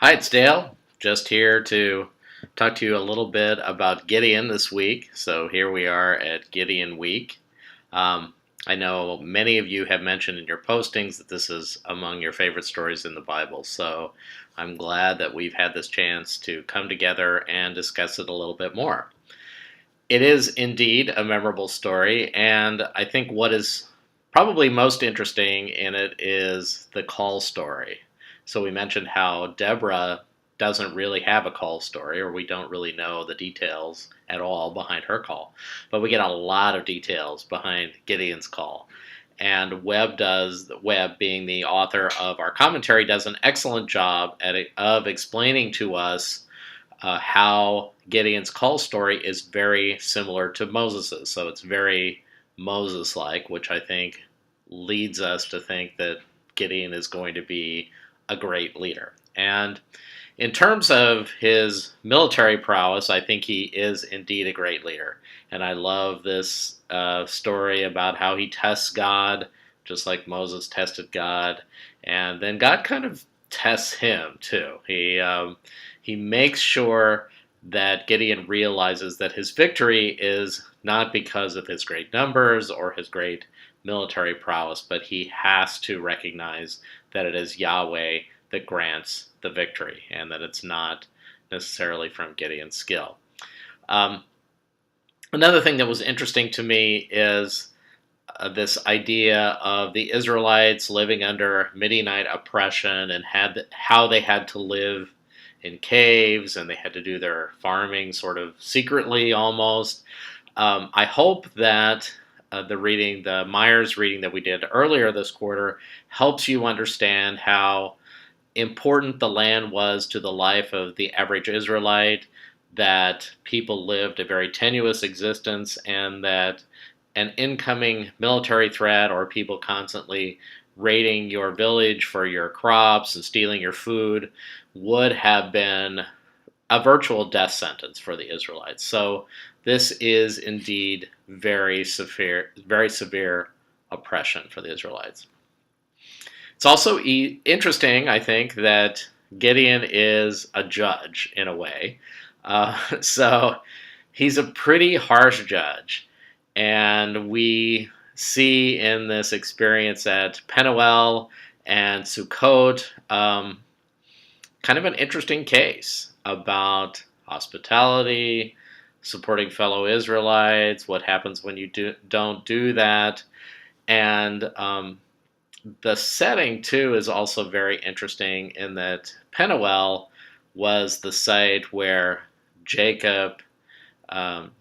Hi, it's Dale. Just here to talk to you a little bit about Gideon this week. So here we are at Gideon Week. Um, I know many of you have mentioned in your postings that this is among your favorite stories in the Bible. So I'm glad that we've had this chance to come together and discuss it a little bit more. It is indeed a memorable story, and I think what is probably most interesting in it is the call story. So we mentioned how Deborah doesn't really have a call story, or we don't really know the details at all behind her call. But we get a lot of details behind Gideon's call. And Webb being the author of our commentary, does an excellent job of explaining to us how Gideon's call story is very similar to Moses's. So it's very Moses-like, which I think leads us to think that Gideon is going to be a great leader. And in terms of his military prowess, I think he is indeed a great leader. And I love this story about how he tests God, just like Moses tested God. And then God kind of tests him, too. He makes sure that Gideon realizes that his victory is not because of his great numbers or his great military prowess, but he has to recognize that it is Yahweh that grants the victory and that it's not necessarily from Gideon's skill. Another thing that was interesting to me is this idea of the Israelites living under Midianite oppression and how they had to live in caves and they had to do their farming sort of secretly almost. I hope that the Myers reading that we did earlier this quarter helps you understand how important the land was to the life of the average Israelite, that people lived a very tenuous existence, and that an incoming military threat or people constantly raiding your village for your crops and stealing your food would have been a virtual death sentence for the Israelites. So this is indeed very severe oppression for the Israelites. It's also interesting, I think, that Gideon is a judge in a way. So he's a pretty harsh judge. And we see in this experience at Penuel and Sukkot kind of an interesting case about hospitality, supporting fellow Israelites, what happens when you don't do that. And the setting, too, is also very interesting in that Penuel was the site where Jacob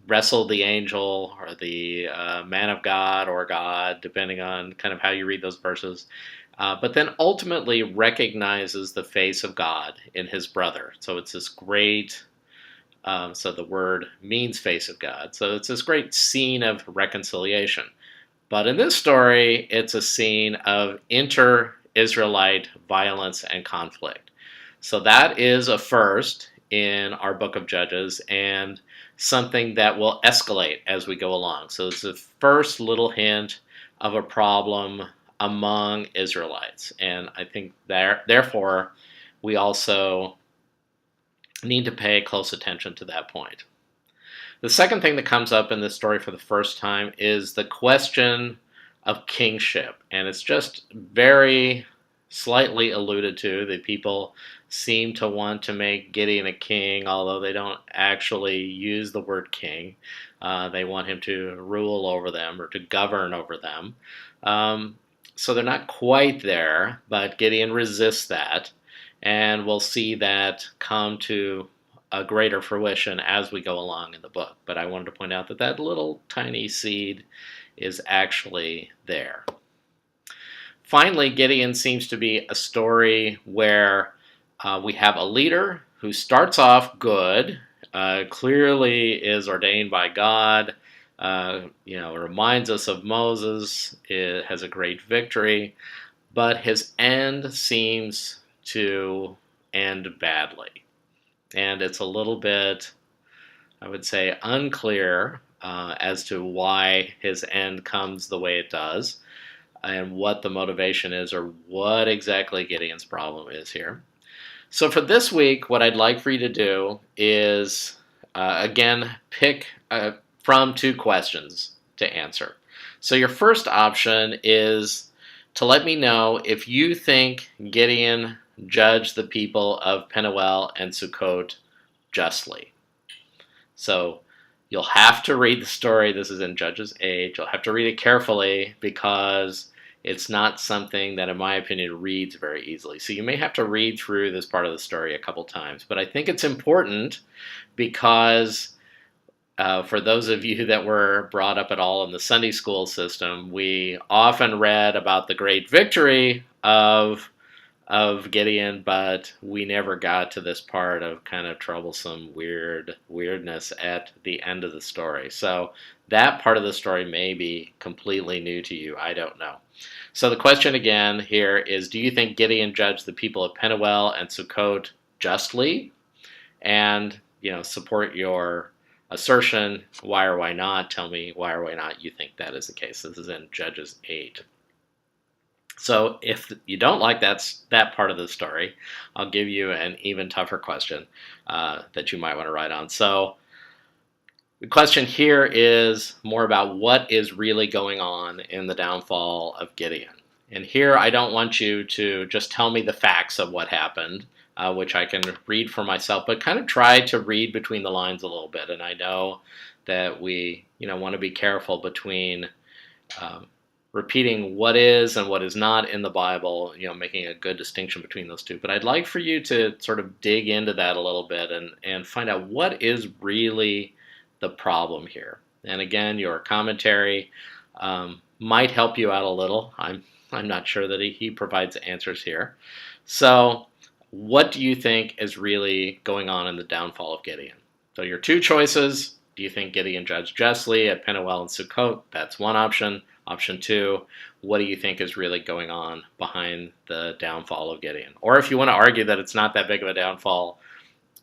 wrestled the angel or the man of God or God, depending on kind of how you read those verses, but then ultimately recognizes the face of God in his brother. So it's this great, so the word means face of God. So it's this great scene of reconciliation. But in this story, it's a scene of inter-Israelite violence and conflict. So that is a first in our book of Judges, and something that will escalate as we go along. So it's the first little hint of a problem among Israelites. And I think therefore we also need to pay close attention to that point. The second thing that comes up in this story for the first time is the question of kingship. And it's just very slightly alluded to. The people seem to want to make Gideon a king, although they don't actually use the word king. They want him to rule over them or to govern over them. So they're not quite there, but Gideon resists that. And we'll see that come to a greater fruition as we go along in the book. But I wanted to point out that that little tiny seed is actually there. Finally, Gideon seems to be a story where we have a leader who starts off good, clearly is ordained by God, reminds us of Moses, it has a great victory, but his end seems to end badly. And it's a little bit, I would say, unclear as to why his end comes the way it does and what the motivation is or what exactly Gideon's problem is here. So for this week, what I'd like for you to do is, again, pick from two questions to answer. So your first option is to let me know if you think Gideon judged the people of Penuel and Sukkot justly. So you'll have to read the story. This is in Judges 8. You'll have to read it carefully because it's not something that, in my opinion, reads very easily. So you may have to read through this part of the story a couple times. But I think it's important because for those of you that were brought up at all in the Sunday school system, we often read about the great victory of Gideon, but we never got to this part of kind of troublesome weirdness at the end of the story. So that part of the story may be completely new to you. I don't know. So the question again here is, do you think Gideon judged the people of Penuel and Sukkot justly? And, support your assertion. Why or why not? Tell me why or why not you think that is the case. This is in Judges 8. So if you don't like that part of the story, I'll give you an even tougher question that you might want to write on. So the question here is more about what is really going on in the downfall of Gideon. And here I don't want you to just tell me the facts of what happened, which I can read for myself, but kind of try to read between the lines a little bit. And I know that we want to be careful between repeating what is and what is not in the Bible, making a good distinction between those two. But I'd like for you to sort of dig into that a little bit and find out what is really the problem here. And again, your commentary might help you out a little. I'm not sure that he provides answers here. So what do you think is really going on in the downfall of Gideon? So your two choices: do you think Gideon judged justly at Penuel and Sukkot? That's one option. Option two, what do you think is really going on behind the downfall of Gideon? Or if you want to argue that it's not that big of a downfall,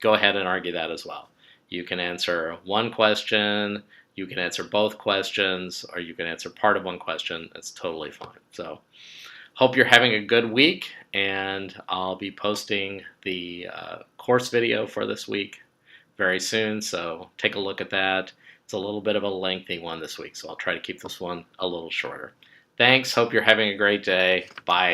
go ahead and argue that as well. You can answer one question, you can answer both questions, or you can answer part of one question. It's totally fine. So hope you're having a good week, and I'll be posting the course video for this week very soon, so take a look at that. It's a little bit of a lengthy one this week, so I'll try to keep this one a little shorter. Thanks. Hope you're having a great day. Bye.